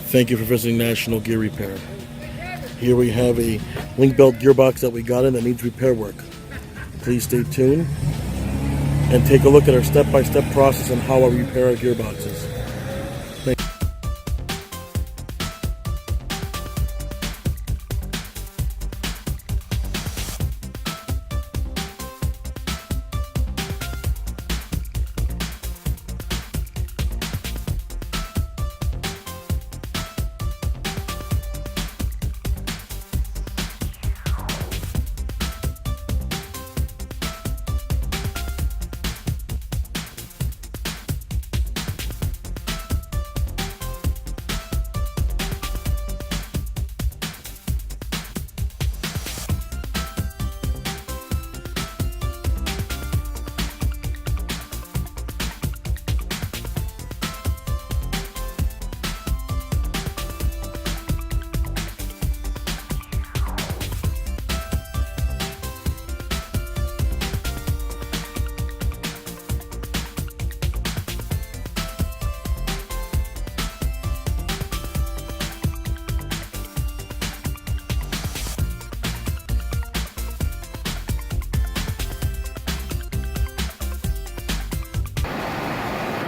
Thank you for visiting National Gear Repair. Here we have a LinkBelt gearbox that we got in that needs repair work. Please stay tuned and take a look at our step-by-step process on how I repair our gearboxes. Thank you.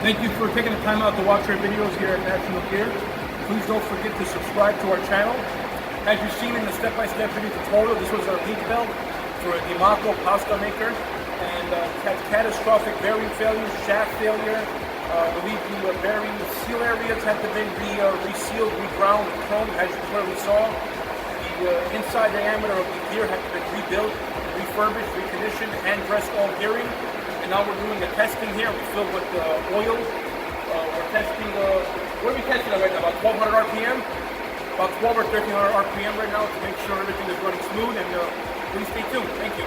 Thank you for taking the time out to watch our videos here at National Gear. Please don't forget to subscribe to our channel. As you've seen in the step-by-step video tutorial, this was our LinkBelt for a Dimaco pasta maker, and had catastrophic bearing failures, shaft failure. I believe the bearing seal areas had to be resealed, reground with chrome, as you clearly saw. The inside diameter of the gear had to be rebuilt, refurbished, reconditioned, and dressed all gearing. And now we're doing the testing here. We fill with oil. We're testing, what are we testing right now? About 1200 RPM? About 12 or 1300 RPM right now to make sure everything is running smooth. And please stay tuned. Thank you.